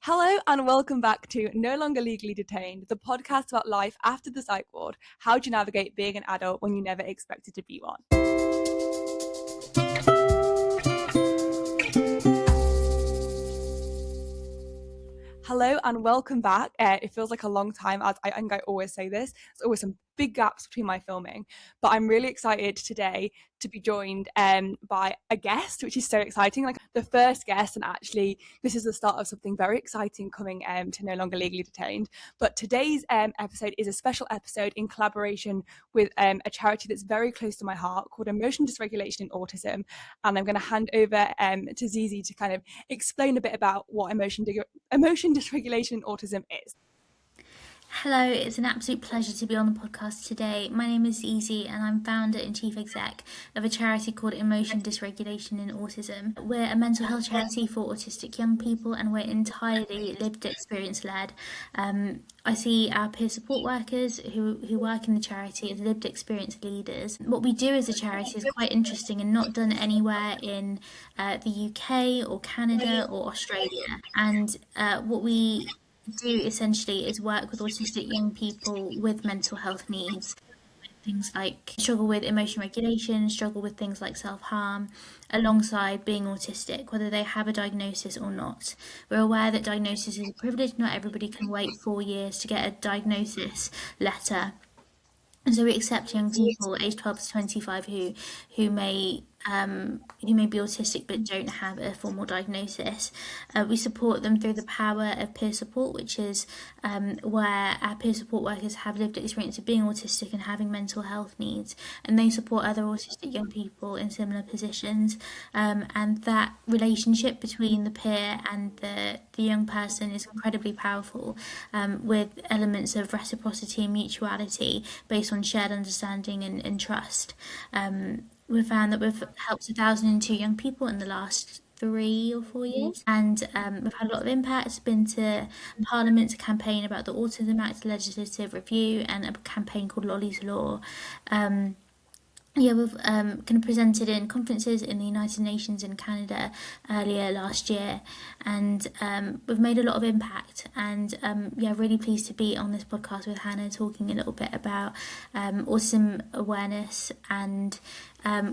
Hello and welcome back to No Longer Legally Detained, the podcast about life after the psych ward. How do you navigate being an adult when you never expected to be one? Hello and welcome back. It feels like a long time, as I think I always say this. There's always some big gaps between my filming, but I'm really excited today to be joined by a guest, which is so exciting. Like the first guest, and actually this is the start of something very exciting coming to No Longer Legally Detained. But today's episode is a special episode in collaboration with a charity that's very close to my heart called Emotion Dysregulation in Autism. And I'm going to hand over to Zizi to kind of explain a bit about what emotion dysregulation in autism is. Hello, it's an absolute pleasure to be on the podcast today. My name is Zizi and I'm founder and chief exec of a charity called Emotion Dysregulation in Autism. We're a mental health charity for autistic young people and we're entirely lived experience led. I see our peer support workers who work in the charity as lived experience leaders. What we do as a charity is quite interesting and not done anywhere in the UK or Canada or Australia. And what we do essentially is work with autistic young people with mental health needs. Things like struggle with emotion regulation, struggle with things like self-harm, alongside being autistic, whether they have a diagnosis or not. We're aware that diagnosis is a privilege. Not everybody can wait 4 years to get a diagnosis letter. And so we accept young people aged 12 to 25 who may be autistic but don't have a formal diagnosis. We support them through the power of peer support, which is where our peer support workers have lived experience of being autistic and having mental health needs, and they support other autistic young people in similar positions. And that relationship between the peer and the young person is incredibly powerful, with elements of reciprocity and mutuality based on shared understanding and trust. We've found that we've helped 1,002 young people in the last 3 or 4 years, and we've had a lot of impact. It's been to Parliament to campaign about the Autism Act legislative review and a campaign called Lolly's Law. We've kind of presented in conferences in the United Nations in Canada earlier last year, and we've made a lot of impact. And really pleased to be on this podcast with Hannah, talking a little bit about autism awareness and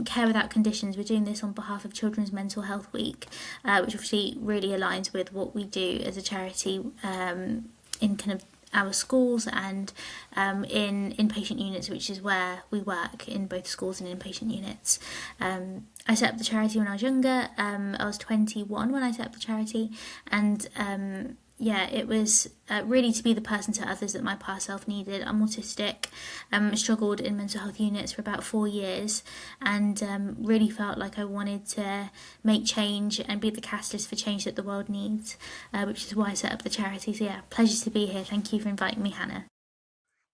care without conditions. We're doing this on behalf of Children's Mental Health Week, which obviously really aligns with what we do as a charity in kind of our schools and in inpatient units, which is where we work, in both schools and inpatient units. I set up the charity when I was younger. I was 21 when I set up the charity, and it was really to be the person to others that my past self needed. I'm autistic, struggled in mental health units for about 4 years, and really felt like I wanted to make change and be the catalyst for change that the world needs, which is why I set up the charity. So pleasure to be here. Thank you for inviting me, Hannah.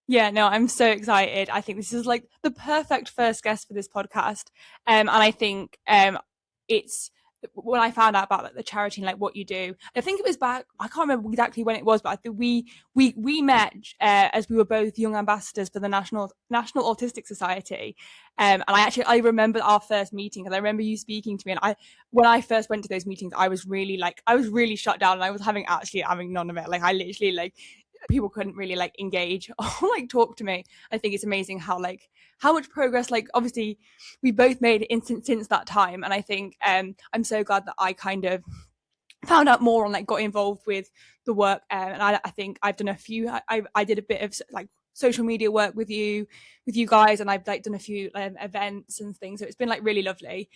Yeah, no, I'm so excited. I think this is like the perfect first guest for this podcast. And I think it's when I found out about like the charity and like what you do. I think it was back, I can't remember exactly when it was, but I think we met as we were both young ambassadors for the National Autistic Society. And I remember our first meeting, and I remember you speaking to me. And when I first went to those meetings, I was really shut down, and I was having none of it. Like I literally like, people couldn't really like engage or like talk to me. I think it's amazing how much progress, like obviously we both made since that time. And I think I'm so glad that I kind of found out more and like got involved with the work. And I think I've done a few, I did a bit of like social media work with you guys, and I've like done a few events and things. So it's been like really lovely.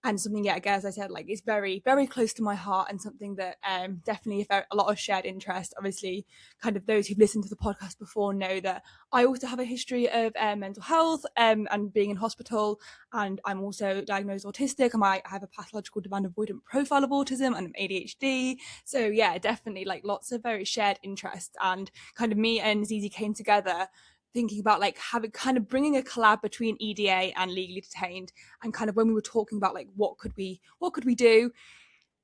And something, again, as I said, like it's very, very close to my heart, and something that definitely a lot of shared interest. Obviously, kind of those who've listened to the podcast before know that I also have a history of mental health and being in hospital, and I'm also diagnosed autistic, and I have a pathological demand avoidant profile of autism and ADHD. So yeah, definitely like lots of very shared interests, and kind of me and Zizi came together thinking about like bringing a collab between EDA and Legally Detained. And kind of when we were talking about like what could we do,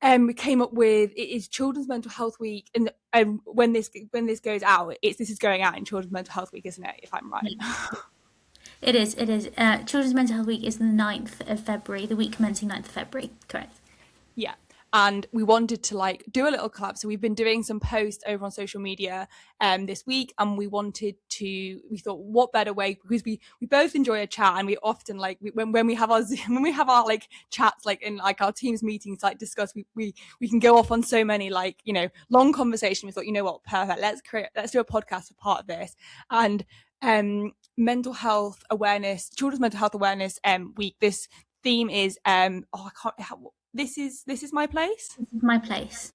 we came up with, it is Children's Mental Health Week, and when this goes out, this is going out in Children's Mental Health Week, isn't it, if I'm right? It is. Children's Mental Health Week is the 9th of February, the week commencing 9th of February, correct? Yeah. and we wanted to like do a little collab. So we've been doing some posts over on social media this week, and we thought what better way, because we both enjoy a chat, and we often like when we have our when we have our like chats like in like our teams meetings like discuss, we can go off on so many like long conversation. We thought, you know what, perfect, let's do a podcast for part of this. And mental health awareness, children's mental health awareness week, this theme is this is my place. This is my place.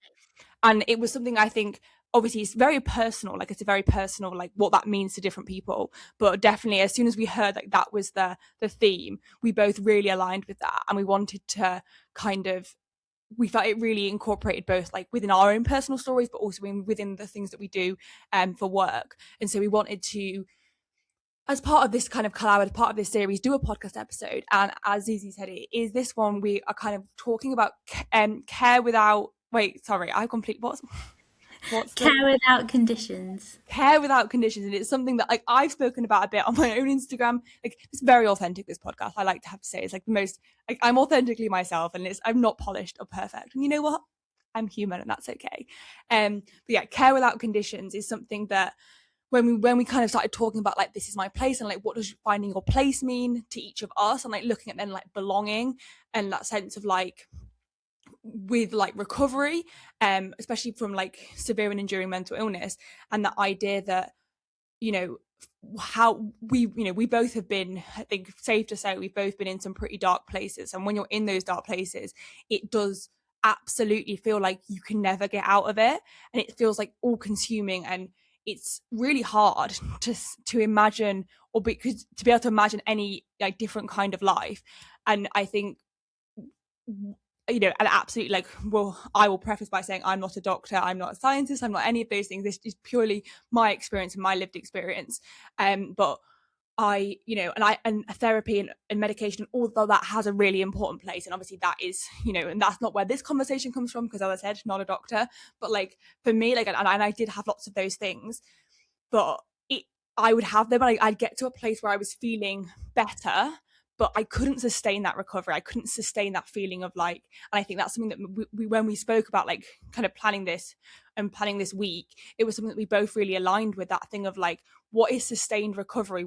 And it was something, I think, obviously it's very personal, like it's a very personal like what that means to different people, but definitely as soon as we heard like that was the theme, we both really aligned with that, and we wanted to kind of, we felt it really incorporated both like within our own personal stories, but also within the things that we do for work. And so we wanted to, as part of this kind of collab, as part of this series, do a podcast episode. And as Zizi said, it is this one we are kind of talking about care without, wait, sorry, I complete, what's Care without conditions. Care without conditions. And it's something that like I've spoken about a bit on my own Instagram. Like it's very authentic, this podcast, I like to have to say. It's like the most, like I'm authentically myself, and I'm not polished or perfect. And you know what? I'm human, and that's okay. But yeah, care without conditions is something that when we kind of started talking about like this is my place, and like what does finding your place mean to each of us, and like looking at then like belonging and that sense of like with like recovery, especially from like severe and enduring mental illness, and the idea that how we both have been, I think safe to say we've both been in some pretty dark places, and when you're in those dark places, it does absolutely feel like you can never get out of it, and it feels like all consuming, and it's really hard to imagine, or because to be able to imagine any like different kind of life. And I think and absolutely, like, well, I will preface by saying I'm not a doctor, I'm not a scientist, I'm not any of those things. This is purely my experience and my lived experience. But and therapy and medication, although that has a really important place, and obviously that is, and that's not where this conversation comes from, because as I said, not a doctor. But like for me, like, and I did have lots of those things, but I would have them, and I'd get to a place where I was feeling better, but I couldn't sustain that recovery. I couldn't sustain that feeling of like, and I think that's something that we when we spoke about like kind of planning this week, it was something that we both really aligned with, that thing of like, what is sustained recovery?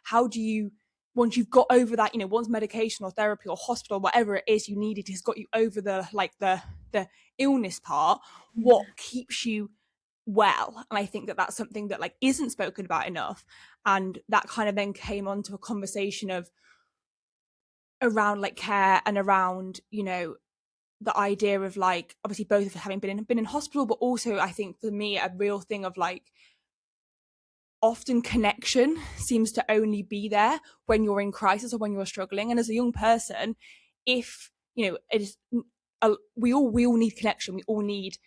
How do you, once you've got over that, once medication or therapy or hospital, whatever it is you needed has got you over the illness part, what keeps you well? And I think that that's something that like isn't spoken about enough. And that kind of then came onto a conversation of around like care, and around the idea of like, obviously both of us having been in hospital, but also I think for me a real thing of like, often connection seems to only be there when you're in crisis or when you're struggling. And as a young person, if it is, we all need connection. We all need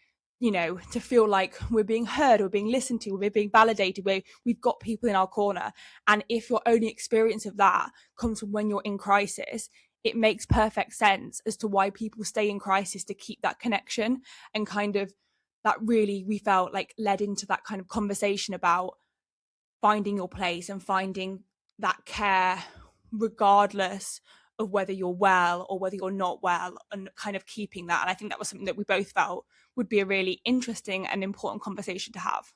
to feel like we're being heard, we're being listened to, we're being validated, we've got people in our corner. And if your only experience of that comes from when you're in crisis, it makes perfect sense as to why people stay in crisis, to keep that connection. And kind of that really, we felt like, led into that kind of conversation about finding your place and finding that care regardless of whether you're well or whether you're not well, and kind of keeping that. And I think that was something that we both felt would be a really interesting and important conversation to have.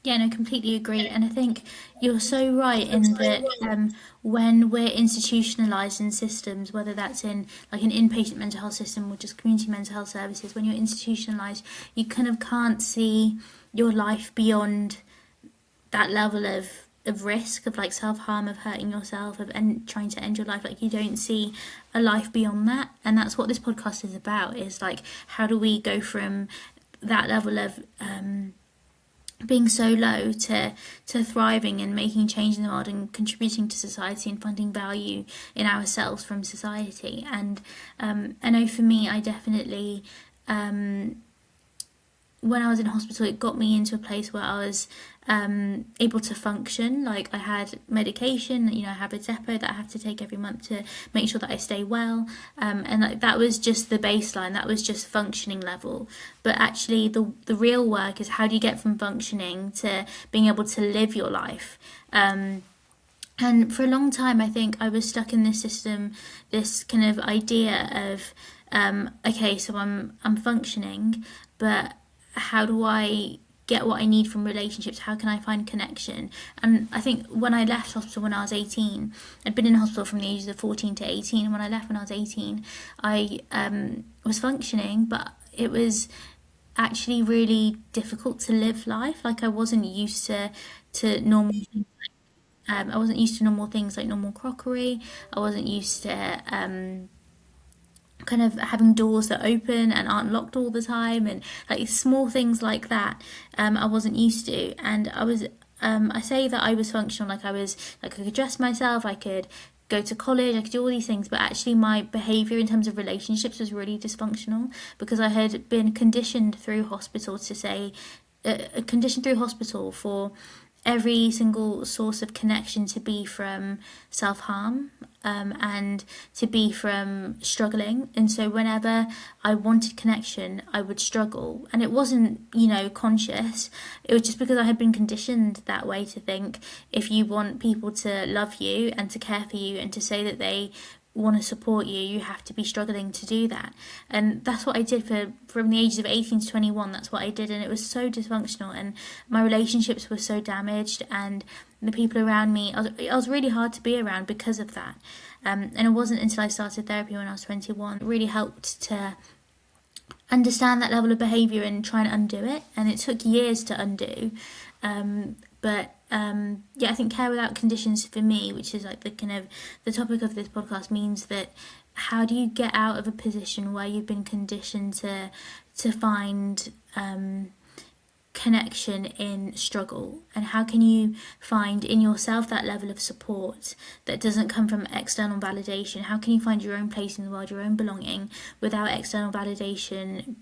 Yeah, no, completely agree. And I think you're so right in that when we're institutionalized in systems, whether that's in like an inpatient mental health system or just community mental health services, when you're institutionalized, you kind of can't see your life beyond that level of risk of like self-harm, of hurting yourself, and trying to end your life. Like you don't see a life beyond that. And that's what this podcast is about, is like, how do we go from that level of being so low to thriving and making change in the world and contributing to society and finding value in ourselves from society. And I know for me, I definitely when I was in hospital, it got me into a place where I was able to function. Like I had medication, I have a depot that I have to take every month to make sure that I stay well. And like, that was just the baseline, that was just functioning level. But actually the real work is, how do you get from functioning to being able to live your life? And for a long time, I think I was stuck in this system, this kind of idea of okay, so I'm functioning, but how do I get what I need from relationships? How can I find connection? And I think when I left hospital when I was 18, I'd been in hospital from the ages of 14 to 18. And when I left when I was 18, I was functioning, but it was actually really difficult to live life. Like I wasn't used to normal. I wasn't used to normal things like normal crockery. I wasn't used to kind of having doors that open and aren't locked all the time, and like small things like that. I wasn't used to, and I say that I was functional, like I could dress myself, I could go to college, I could do all these things, but actually my behavior in terms of relationships was really dysfunctional because I had been conditioned through hospital to say, conditioned through hospital for every single source of connection to be from self harm, and to be from struggling. And so, whenever I wanted connection, I would struggle. And it wasn't, conscious. It was just because I had been conditioned that way to think if you want people to love you and to care for you and to say that they want to support you, you have to be struggling to do that. And that's what I did from the ages of 18 to 21. That's what I did, and it was so dysfunctional, and my relationships were so damaged, and the people around me, I was really hard to be around because of that. And it wasn't until I started therapy when I was 21 it really helped to understand that level of behavior and try and undo it. And it took years to undo. But yeah, I think care without conditions for me, which is like the kind of the topic of this podcast, means that how do you get out of a position where you've been conditioned to find connection in struggle, and how can you find in yourself that level of support that doesn't come from external validation? How can you find your own place in the world, your own belonging, without external validation?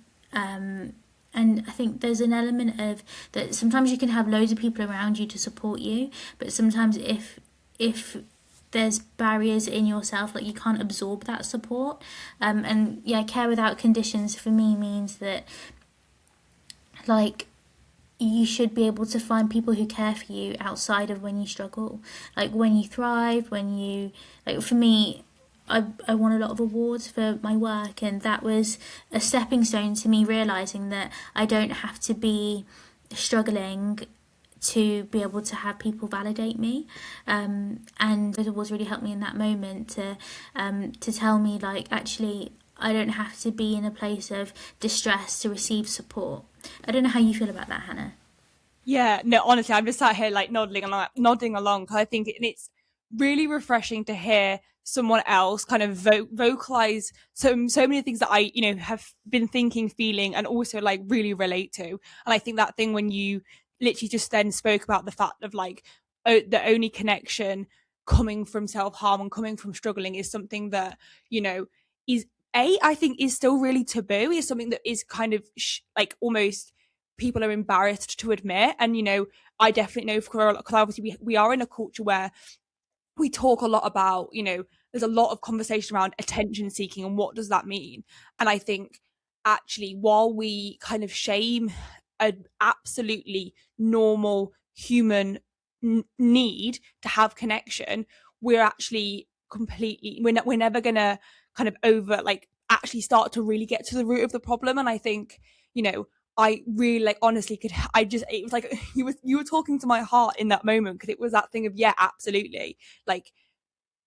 And I think there's an element of that sometimes you can have loads of people around you to support you, but sometimes if there's barriers in yourself, like you can't absorb that support. And yeah, care without conditions for me means that like you should be able to find people who care for you outside of when you struggle, like when you thrive, when you, like for me, I won a lot of awards for my work, and that was a stepping stone to me realizing that I don't have to be struggling to be able to have people validate me. And those awards really helped me in that moment to tell me like actually I don't have to be in a place of distress to receive support. I don't know how you feel about that, Hannah. Yeah, no, honestly, I'm just sat here like nodding along because I think it's really refreshing to hear someone else kind of vocalize so many things that I have been thinking, feeling, and also like really relate to. And I think that thing when you literally just then spoke about the fact of like the only connection coming from self harm and coming from struggling is something that is I think is still really taboo. Is something that is kind of like almost people are embarrassed to admit. And I definitely know because obviously we are in a culture where we talk a lot about there's a lot of conversation around attention seeking and what does that mean. And I think actually while we kind of shame an absolutely normal human need to have connection, we're actually completely we're never gonna kind of over like actually start to really get to the root of the problem. And I think I really like honestly could I just it was like you were talking to my heart in that moment because it was that thing of yeah, absolutely. Like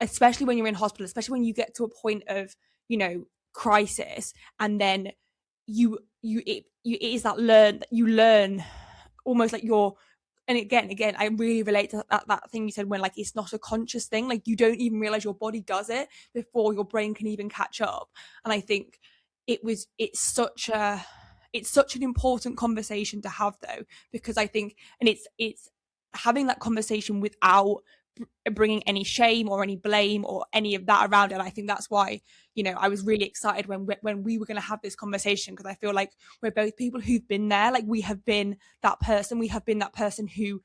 especially when you're in hospital, especially when you get to a point of crisis, and then it is that you learn almost like you're. And again, I really relate to that thing you said when like it's not a conscious thing, like you don't even realize your body does it before your brain can even catch up. And I think it's such an important conversation to have though, because I think, and it's having that conversation without bringing any shame or any blame or any of that around it. And I think that's why I was really excited when we were going to have this conversation, because I feel like we're both people who've been there. Like we have been that person. We have been that person who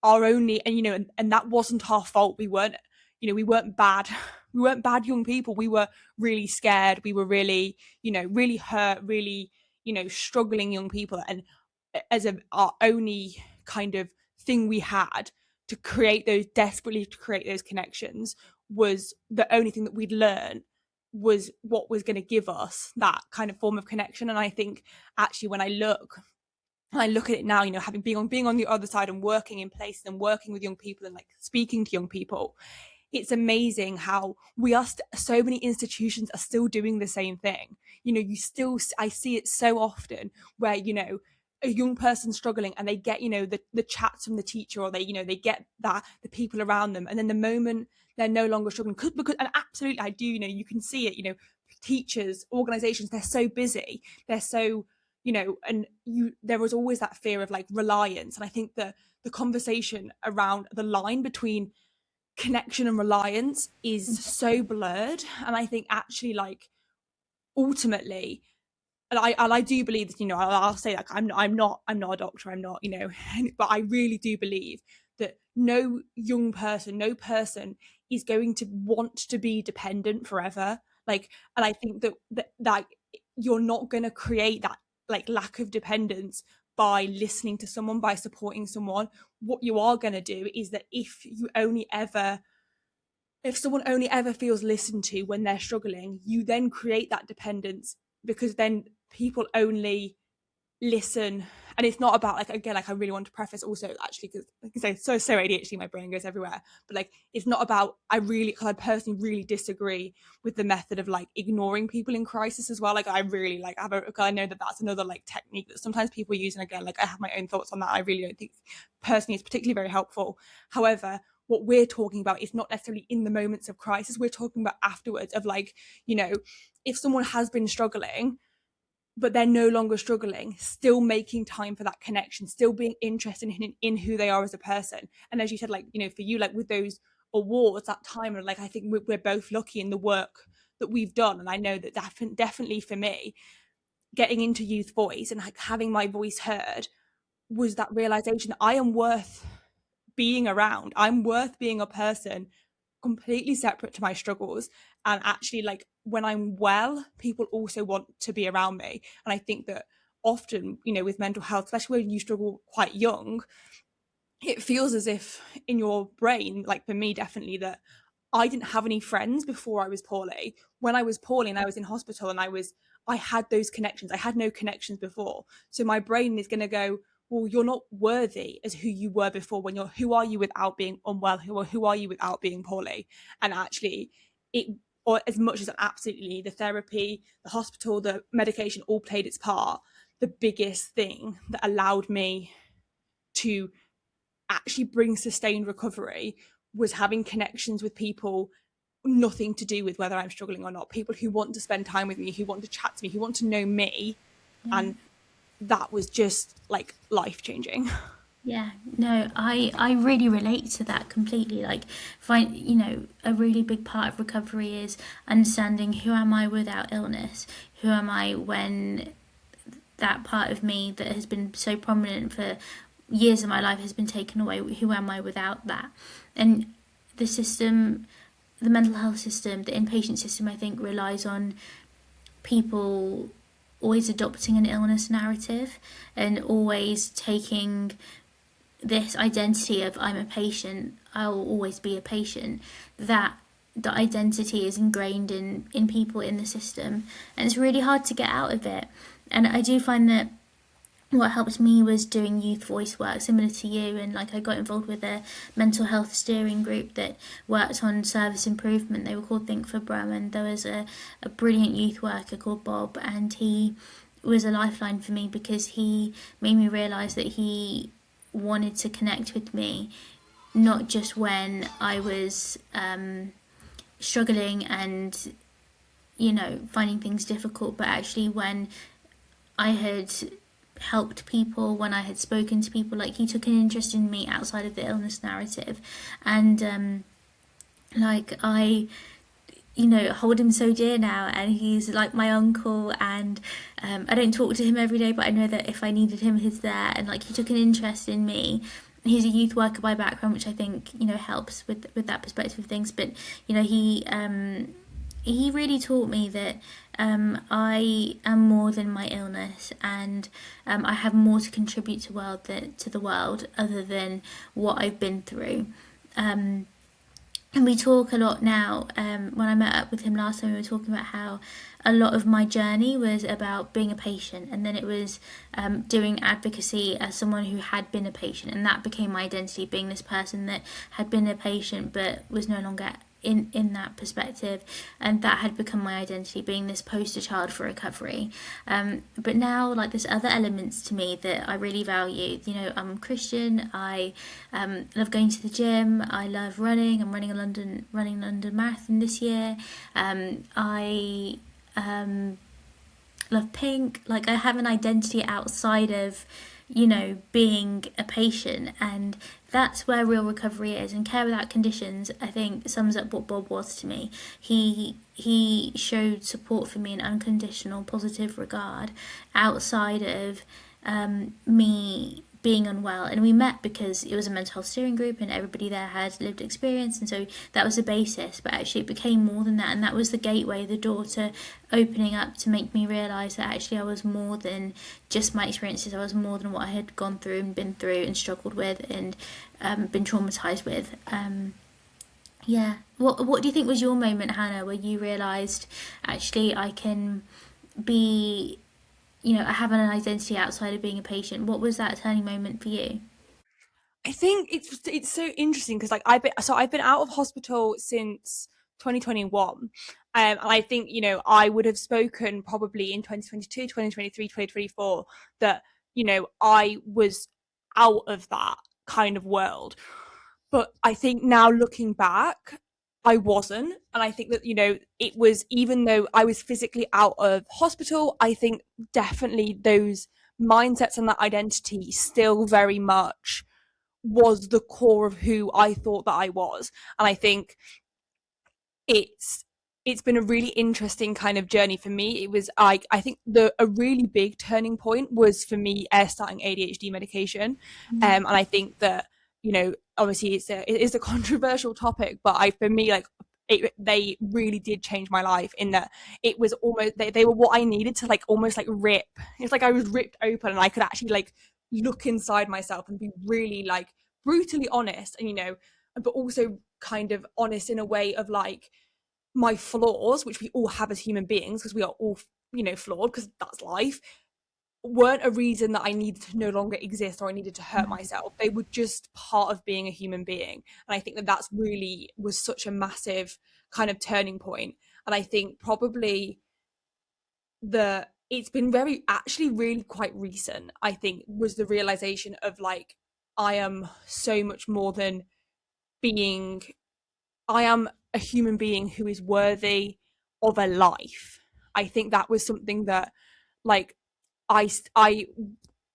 are only, and and that wasn't our fault. We weren't bad. We weren't bad young people. We were really scared. We were really really hurt, really struggling young people. And as our only kind of thing we had to create those, desperately to create those connections, was the only thing that we'd learn was what was going to give us that kind of form of connection. And I think actually when I look at it now, having being on the other side and working in places and working with young people and like speaking to young people, it's amazing how so many institutions are still doing the same thing. I see it so often where, a young person struggling and they get, the chats from the teacher, or they get the people around them. And then the moment they're no longer struggling, because and absolutely I do, you can see it, teachers, organizations, they're so busy. They're so, and there was always that fear of like reliance. And I think the conversation around the line between connection and reliance is so blurred. And I think actually, like, ultimately, and I do believe that, I'll say, like, I'm not a doctor, I'm not, but I really do believe that no young person, no person is going to want to be dependent forever. Like, and I think that you're not going to create that like lack of dependence by listening to someone, by supporting someone. What you are going to do is that if someone only ever feels listened to when they're struggling, you then create that dependence, because then people only listen. And it's not about, like, again, like, I really want to preface also, actually, because like I say, so ADHD, my brain goes everywhere, but like, it's not about, because I personally really disagree with the method of like ignoring people in crisis as well. Like, I really like I know that that's another like technique that sometimes people use, and again, like, I have my own thoughts on that. I really don't think personally it's particularly very helpful. However, what we're talking about is not necessarily in the moments of crisis. We're talking about afterwards, of like, if someone has been struggling but they're no longer struggling, still making time for that connection, still being interested in who they are as a person. And as you said, like, for you, like with those awards, that time, and like, I think we're both lucky in the work that we've done. And I know that definitely for me, getting into Youth Voice and like having my voice heard was that realization that I am worth being around. I'm worth being a person completely separate to my struggles. And actually, like, when I'm well, people also want to be around me. And I think that often, with mental health, especially when you struggle quite young, it feels as if in your brain, like for me, definitely, that I didn't have any friends before I was poorly. When I was poorly and I was in hospital and I had those connections. I had no connections before. So my brain is going to go, well, you're not worthy as who you were before. Who are you without being unwell? Who are you without being poorly? And actually, or as much as absolutely the therapy, the hospital, the medication all played its part, the biggest thing that allowed me to actually bring sustained recovery was having connections with people, nothing to do with whether I'm struggling or not. People who want to spend time with me, who want to chat to me, who want to know me. And that was just like life changing. Yeah, no, I really relate to that completely. Like, a really big part of recovery is understanding who am I without illness? Who am I when that part of me that has been so prominent for years of my life has been taken away? Who am I without that? And the system, the mental health system, the inpatient system, I think relies on people always adopting an illness narrative and always taking this identity of I'm a patient, I'll always be a patient, that the identity is ingrained in people in the system, and it's really hard to get out of it. And I do find that what helped me was doing youth voice work similar to you, and like I got involved with a mental health steering group that worked on service improvement. They were called Think for Brum, and there was a brilliant youth worker called Bob, and he was a lifeline for me because he made me realise that he wanted to connect with me, not just when I was struggling and finding things difficult, but actually when I had helped people, when I had spoken to people. Like, he took an interest in me outside of the illness narrative, and like I hold him so dear now, and he's like my uncle, and I don't talk to him every day, but I know that if I needed him, he's there. And like, he took an interest in me. He's a youth worker by background, which I think helps with that perspective of things. But he really taught me that I am more than my illness, and I have more to contribute to the world other than what I've been through. And we talk a lot now. When I met up with him last time, we were talking about how a lot of my journey was about being a patient, and then it was doing advocacy as someone who had been a patient, and that became my identity, being this person that had been a patient but was no longer in that perspective, and that had become my identity, being this poster child for recovery. But now, like, there's other elements to me that I really value. You know, I'm Christian. I love going to the gym. I love running. I'm running London Marathon this year. I love pink. Like, I have an identity outside of, you know, being a patient, and that's where real recovery is. And Care Without Conditions, I think, sums up what Bob was to me. He showed support for me in unconditional positive regard outside of me being unwell. And we met because it was a mental health steering group and everybody there had lived experience, and so that was the basis. But actually it became more than that, and that was the gateway, the door to opening up, to make me realise that actually I was more than just my experiences. I was more than what I had gone through and been through and struggled with and been traumatised with. Yeah. What do you think was your moment, Hannah, where you realised actually I can be, you know, I have an identity outside of being a patient? What was that turning moment for you? I think it's so interesting because like I've been out of hospital since 2021. And I think, you know, I would have spoken probably in 2022, 2023, 2024 that, you know, I was out of that kind of world. But I think now looking back, I wasn't. And I think that, you know, it was, even though I was physically out of hospital, I think definitely those mindsets and that identity still very much was the core of who I thought that I was. And I think it's it's been a really interesting kind of journey for me. It was I think the a really big turning point was for me starting ADHD medication. And I think that, you know, obviously it is a controversial topic, but I for me like they really did change my life in that it was almost they were what I needed to like almost like rip. It's like I was ripped open and I could actually like look inside myself and be really like brutally honest, and you know, but also kind of honest in a way of like my flaws, which we all have as human beings because we are all, you know, flawed because that's life, weren't a reason that I needed to no longer exist or I needed to hurt myself. They were just part of being a human being. And I think that that's really was such a massive kind of turning point. And I think probably it's been very actually really quite recent, I think, was the realization of like I am so much more than being I am a human being who is worthy of a life. I think that was something that, like, I I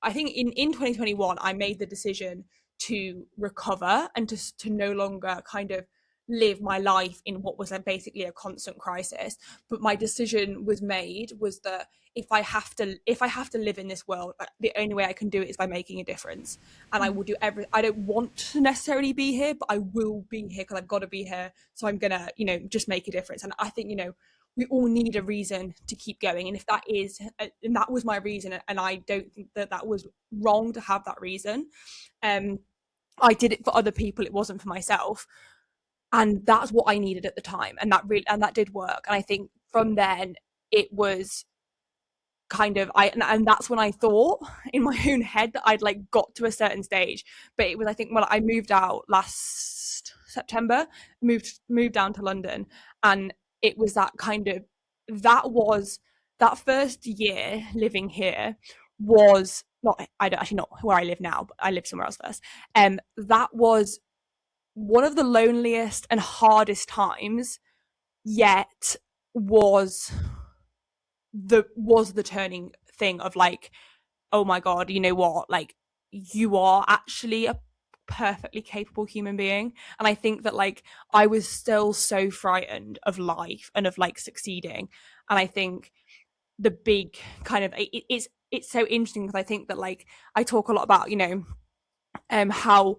I think in 2021 I made the decision to recover and to no longer kind of live my life in what was basically a constant crisis. But my decision was made was that if I have to live in this world, the only way I can do it is by making a difference. And I will do every I don't want to necessarily be here, but I will be here because I've got to be here. So I'm gonna, you know, just make a difference. And I think, you know, we all need a reason to keep going, and if that is and that was my reason, and I don't think that that was wrong to have that reason. um I did it for other people, it wasn't for myself, and that's what I needed at the time, and that did work. And I think from then it was kind of and that's when I thought in my own head that I'd like got to a certain stage. But it was, I think, when I moved out last September, moved down to London, and it was that kind of that was that first year living here was not I don't actually not where I live now, but I lived somewhere else first. That was one of the loneliest and hardest times, yet was the turning thing of like, oh my god, you know what, like you are actually a perfectly capable human being. And I think that like I was still so frightened of life and of like succeeding. And I think the big kind of it's so interesting because I think that like I talk a lot about, you know, how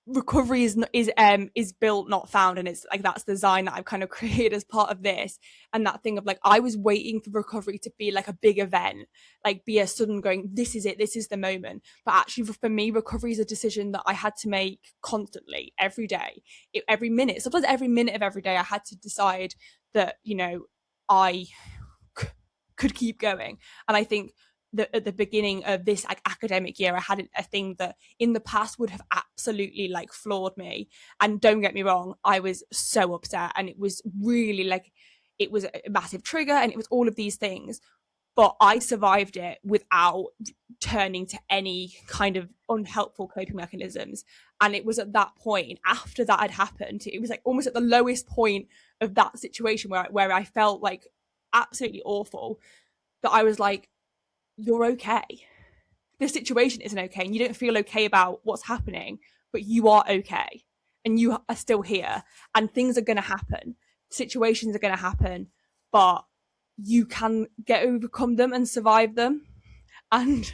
recovery is built, not found, and it's like that's the design that I've kind of created as part of this. And that thing of like, I was waiting for recovery to be like a big event, like be a sudden going, this is it, this is the moment. But actually, for me, recovery is a decision that I had to make constantly, every day, every minute, sometimes every minute of every day. I had to decide that, you know, I could keep going. And I think that at the beginning of this like academic year, I had a thing that in the past would have absolutely like floored me. And don't get me wrong, I was so upset, and it was really like, it was a massive trigger, and it was all of these things. But I survived it without turning to any kind of unhelpful coping mechanisms. And it was at that point, after that had happened, it was like almost at the lowest point of that situation where I felt like absolutely awful, that I was like, you're okay. This situation isn't okay, and you don't feel okay about what's happening, but you are okay, and you are still here, and things are going to happen. Situations are going to happen, but you can overcome them and survive them. And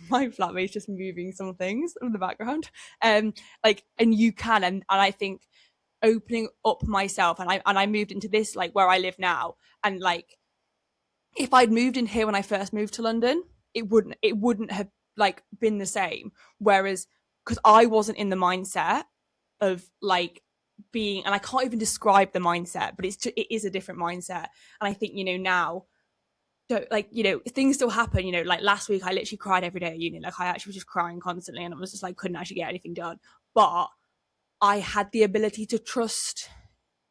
my flatmate's just moving some things in the background. Like, and you can, and I think opening up myself, and I moved into this like where I live now, and like if I'd moved in here when I first moved to London, it wouldn't have like been the same. Whereas, because I wasn't in the mindset of like being, and I can't even describe the mindset, but it is a different mindset. And I think, you know, now, don't, like, you know, things still happen. You know, like last week I literally cried every day at uni. Like, I actually was just crying constantly, and I was just like, couldn't actually get anything done. But I had the ability to trust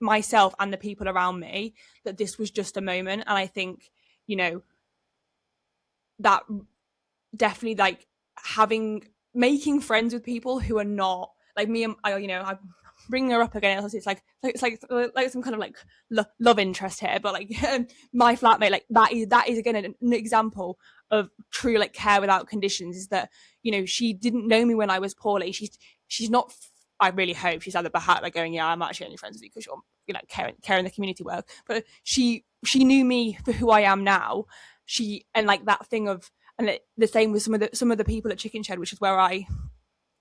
myself and the people around me that this was just a moment. And I think, you know, that definitely like making friends with people who are not like me. And I, you know, I'm bringing her up again. It's like some kind of like love interest here, but like my flatmate, like that is again an example of true like care without conditions. Is that, you know, she didn't know me when I was poorly. She's not. I really hope she's had the hat like going, yeah, I'm actually only friends with you because you're, you know, caring the community work. But she knew me for who I am now. And like that thing of, and the same with some of the people at Chicken Shed, which is where I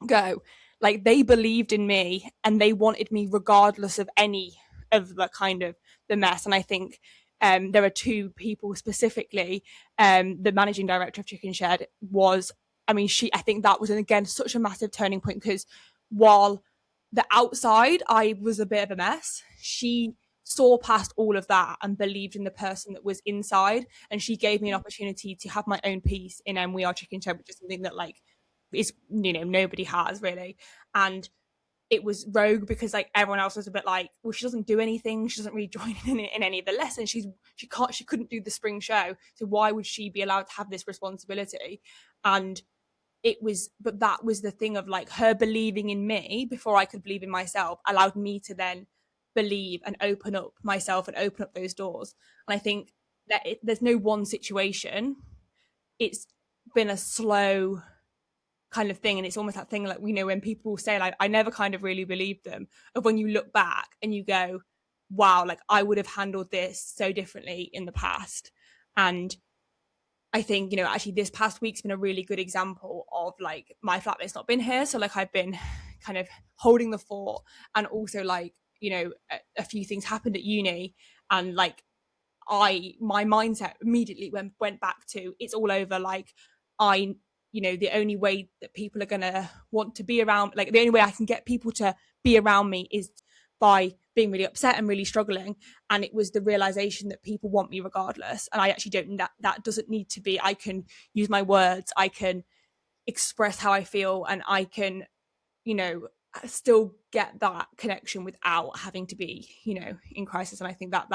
go. Like, they believed in me, and they wanted me regardless of any of the kind of the mess. And I think there are two people specifically. The managing director of Chicken Shed was, I mean, I think that was again such a massive turning point, because while the outside I was a bit of a mess, she saw past all of that and believed in the person that was inside, and she gave me an opportunity to have my own peace in We Are Chicken Shed, which is something that like is, you know, nobody has really. And it was rogue because like everyone else was a bit like, well, she doesn't do anything, she doesn't really join in any of the lessons, she couldn't do the spring show, so why would she be allowed to have this responsibility? And but that was the thing of like her believing in me before I could believe in myself allowed me to then believe and open up myself and open up those doors. And I think that there's no one situation. It's been a slow kind of thing, and it's almost that thing like, you know, when people say like, I never kind of really believed them, of when you look back and you go, wow, like I would have handled this so differently in the past. And I think, you know, actually this past week's been a really good example of like my flatmate's not been here, so like I've been kind of holding the fort. And also like, you know, a few things happened at uni, and like my mindset immediately went back to, it's all over. Like, I, you know, the only way that people are gonna want to be around, like the only way I can get people to be around me is by being really upset and really struggling. And it was the realization that people want me regardless, and I actually don't, that doesn't need to be, I can use my words, I can express how I feel, and I can, you know, still get that connection without having to be, you know, in crisis. And I think that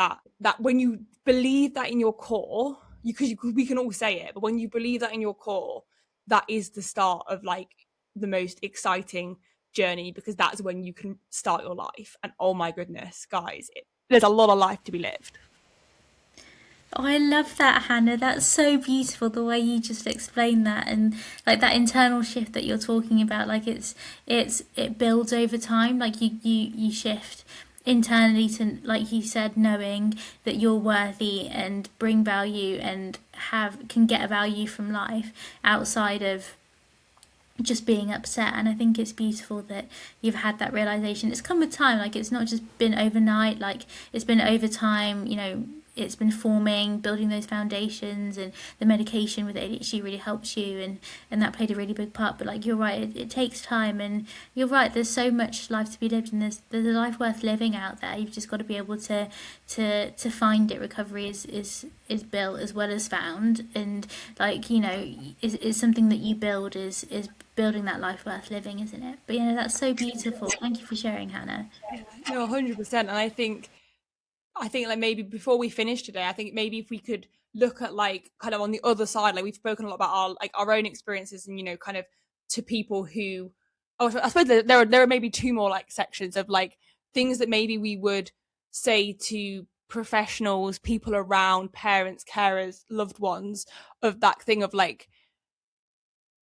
when you believe that in your core, because we can all say it, but when you believe that in your core, that is the start of like the most exciting journey, because that's when you can start your life. And oh my goodness, guys, there's a lot of life to be lived. Oh, I love that, Hannah. That's so beautiful the way you just explained that, and like that internal shift that you're talking about. Like it builds over time. Like you shift internally to, like you said, knowing that you're worthy and bring value and can get a value from life outside of just being upset. And I think it's beautiful that you've had that realization. It's come with time, like it's not just been overnight, like it's been over time, you know. It's been forming, building those foundations, and the medication with ADHD really helps you, and that played a really big part. But like you're right, it takes time, and you're right. There's so much life to be lived, and there's a life worth living out there. You've just got to be able to find it. Recovery is built as well as found, and like you know, is something that you build is building that life worth living, isn't it? But you know, that's so beautiful. Thank you for sharing, Hannah. No, 100%. And I think like maybe before we finish today, I think maybe if we could look at like kind of on the other side, like we've spoken a lot about our own experiences, and kind of to people who, oh, I suppose there are maybe two more like sections of like things that maybe we would say to professionals, people around, parents, carers, loved ones, of that thing of like,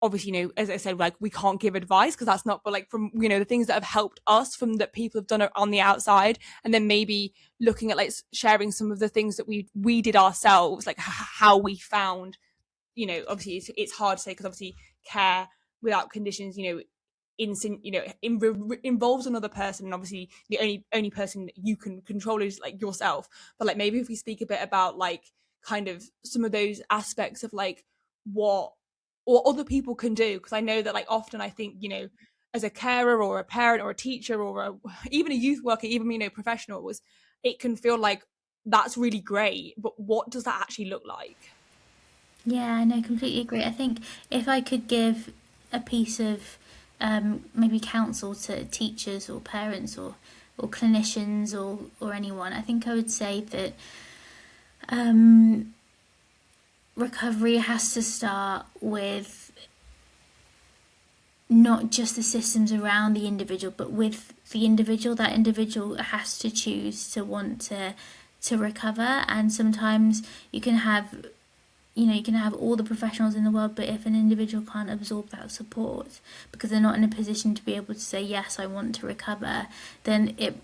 obviously, as I said, like we can't give advice because that's not, but like from the things that have helped us, from that people have done it on the outside, and then maybe looking at like sharing some of the things that we did ourselves, like how we found, obviously it's hard to say because obviously care without conditions, involves another person, and obviously the only person that you can control is like yourself. But like maybe if we speak a bit about like kind of some of those aspects of like what or other people can do, because I know that like often I think as a carer or a parent or a teacher or even a youth worker, even professionals, it can feel like that's really great, but what does that actually look like? Yeah, I know, completely agree. I think if I could give a piece of maybe counsel to teachers or parents or clinicians or anyone, I think I would say that um, recovery has to start with not just the systems around the individual, but with the individual. That individual has to choose to want to recover, and sometimes you can have all the professionals in the world, but if an individual can't absorb that support because they're not in a position to be able to say yes, I want to recover, then it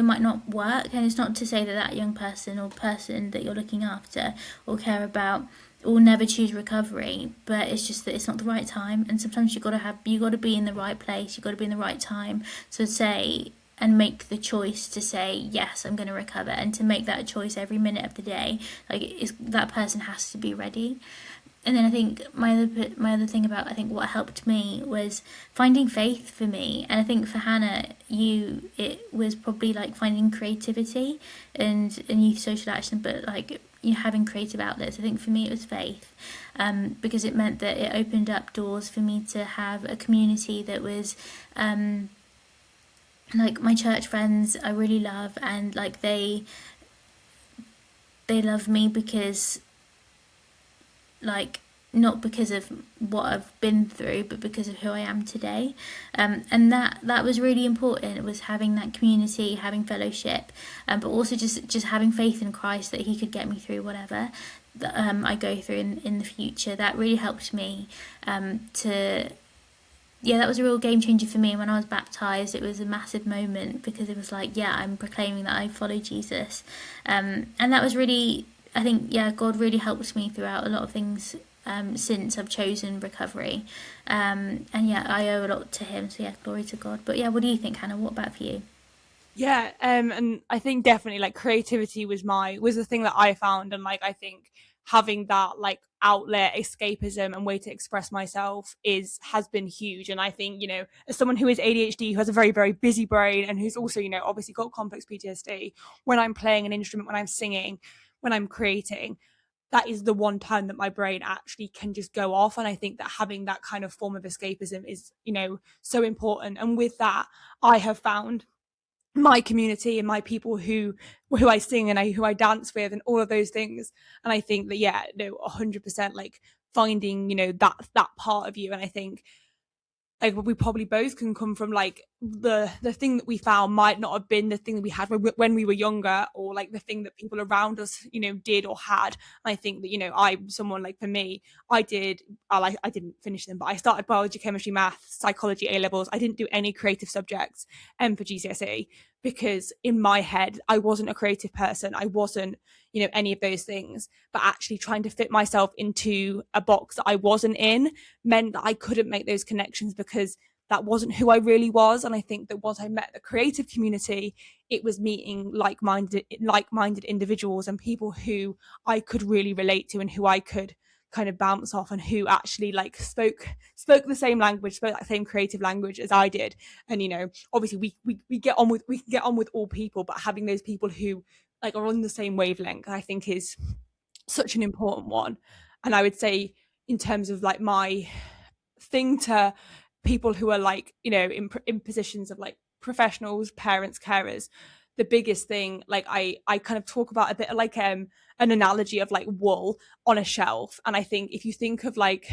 might not work. And it's not to say that that young person or person that you're looking after or care about will never choose recovery, but it's just that it's not the right time. And sometimes you got to be in the right place, you got to be in the right time to say and make the choice to say yes, I'm going to recover, and to make that choice every minute of the day. Like that person has to be ready. And then I think my other thing about, I think what helped me was finding faith for me. And I think for Hannah, it was probably like finding creativity and youth social action, but like you having creative outlets. I think for me it was faith, because it meant that it opened up doors for me to have a community that was like my church friends I really love, and like they love me because, like, not because of what I've been through, but because of who I am today. And that was really important. It was having that community, having fellowship, but also just having faith in Christ that He could get me through whatever that I go through in the future. That really helped me to. Yeah, that was a real game changer for me. When I was baptized, it was a massive moment because it was like, yeah, I'm proclaiming that I follow Jesus. And that was really, I think, yeah, God really helped me throughout a lot of things since I've chosen recovery. And yeah, I owe a lot to Him. So yeah, glory to God. But yeah, what do you think, Hannah? What about for you? Yeah, and I think definitely like creativity was the thing that I found, and like I think having that like outlet, escapism, and way to express myself is has been huge. And I think as someone who is ADHD, who has a very very busy brain, and who's also obviously got complex PTSD, when I'm playing an instrument, when I'm singing, when I'm creating, that is the one time that my brain actually can just go off. And I think that having that kind of form of escapism is so important. And with that, I have found my community and my people who I sing and who I dance with and all of those things. And I think that, yeah, no, 100%, like finding that part of you. And I think like we probably both can come from like the thing that we found might not have been the thing that we had when we were younger, or like the thing that people around us did or had. And I think that I'm someone, like for me, I didn't finish them, but I started biology, chemistry, math, psychology, A levels. I didn't do any creative subjects for GCSE, because in my head I wasn't a creative person, I wasn't, you know, any of those things. But actually trying to fit myself into a box that I wasn't in meant that I couldn't make those connections because that wasn't who I really was. And I think that once I met the creative community, it was meeting like-minded individuals and people who I could really relate to and who I could kind of bounce off, and who actually like spoke the same language, spoke that same creative language as I did. And you know, obviously we get on with, we can get on with all people, but having those people who like are on the same wavelength, I think is such an important one. And I would say in terms of like my thing to people who are like, you know, in positions of like professionals, parents, carers, the biggest thing, like I kind of talk about a bit like an analogy of like wool on a shelf. And I think if you think of like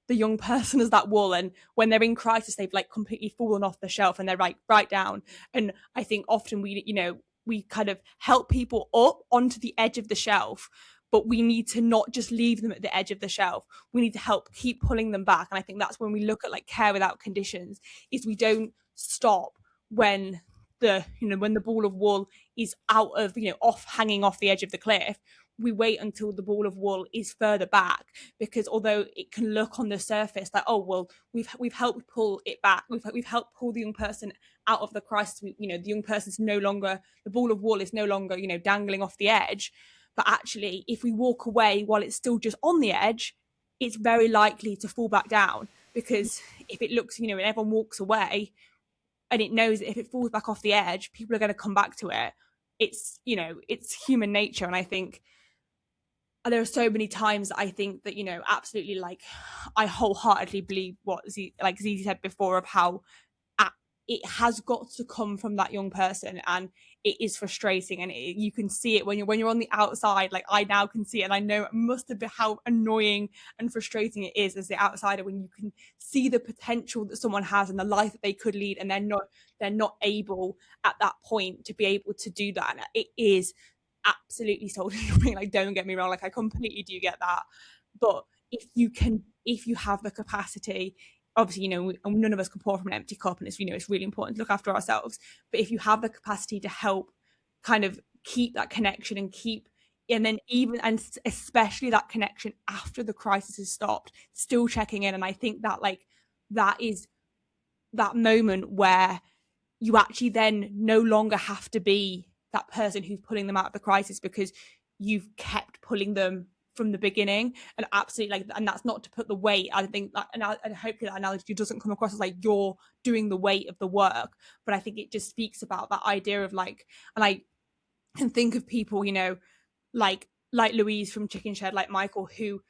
the young person as that wool, and when they're in crisis they've like completely fallen off the shelf and they're like right down. And I think often we, you know, we kind of help people up onto the edge of the shelf, but we need to not just leave them at the edge of the shelf, we need to help keep pulling them back. And I think that's when we look at like care without conditions, is we don't stop when the, you know, when the ball of wool is out of, you know, off, hanging off the edge of the cliff. We wait until the ball of wool is further back, because although it can look on the surface like, oh well, we've helped pull it back, we've helped pull the young person out of the crisis, you know, the young person's no longer, the ball of wool is no longer, you know, dangling off the edge. But actually if we walk away while it's still just on the edge, it's very likely to fall back down, because if it looks, you know, and everyone walks away and it knows that if it falls back off the edge, people are going to come back to it. It's, you know, it's human nature. And I think there are so many times that I think that, you know, absolutely, like I wholeheartedly believe what like Zizi said before, of how it has got to come from that young person, and it is frustrating, and you can see it when you're on the outside. Like I now can see it, and I know it must have been how annoying and frustrating it is as the outsider when you can see the potential that someone has and the life that they could lead, and they're not able at that point to be able to do that. And it is absolutely soul destroying. Like don't get me wrong, like I completely do get that. But if you have the capacity, obviously, you know, none of us can pour from an empty cup, and it's, you know, it's really important to look after ourselves. But if you have the capacity to help kind of keep that connection and keep, and then even, and especially that connection after the crisis has stopped, still checking in. And I think that like that is that moment where you actually then no longer have to be that person who's pulling them out of the crisis, because you've kept pulling them from the beginning. And absolutely, like, and that's not to put the weight, I think that, and hopefully that analogy doesn't come across as like you're doing the weight of the work, but I think it just speaks about that idea of like, and I can think of people, you know, like Louise from Chicken Shed, like Michael, who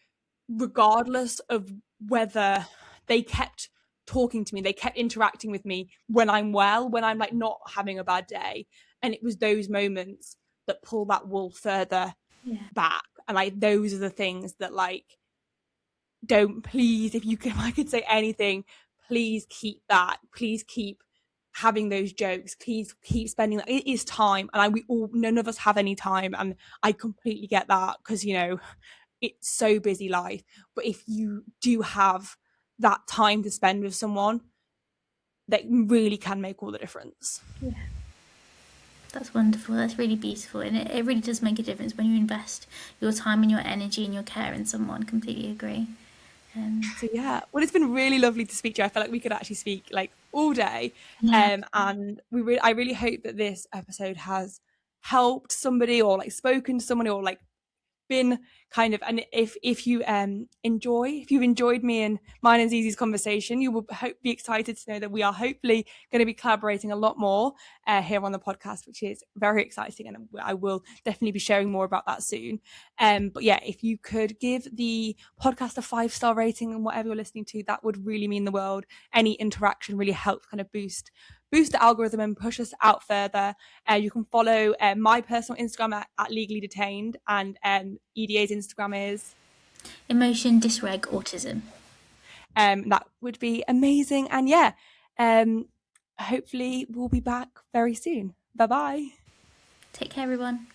regardless of whether they kept talking to me, they kept interacting with me when I'm well, when I'm like not having a bad day. And it was those moments that pull that wool further back. And like those are the things that like, don't, please, if you can, I could say anything, please keep that, please keep having those jokes, please keep spending that. It is time, and we all, none of us have any time, and I completely get that, because you know it's so busy life. But if you do have that time to spend with someone, that really can make all the difference. Yeah. That's wonderful. That's really beautiful. And it really does make a difference when you invest your time and your energy and your care in someone. Completely agree. So yeah, well, it's been really lovely to speak to you. I feel like we could actually speak like all day. Yeah. And I really hope that this episode has helped somebody, or like spoken to somebody, or like been kind of, and if you if you've enjoyed me and mine and Zizi's conversation, you will be excited to know that we are hopefully going to be collaborating a lot more here on the podcast, which is very exciting, and I will definitely be sharing more about that soon. But yeah, if you could give the podcast a 5-star rating and whatever you're listening to, that would really mean the world. Any interaction really helps kind of boost the algorithm and push us out further. You can follow my personal Instagram at legally detained, and EDA's Instagram is Emotion Dysreg Autism. That would be amazing. And yeah, hopefully we'll be back very soon. Bye bye. Take care, everyone.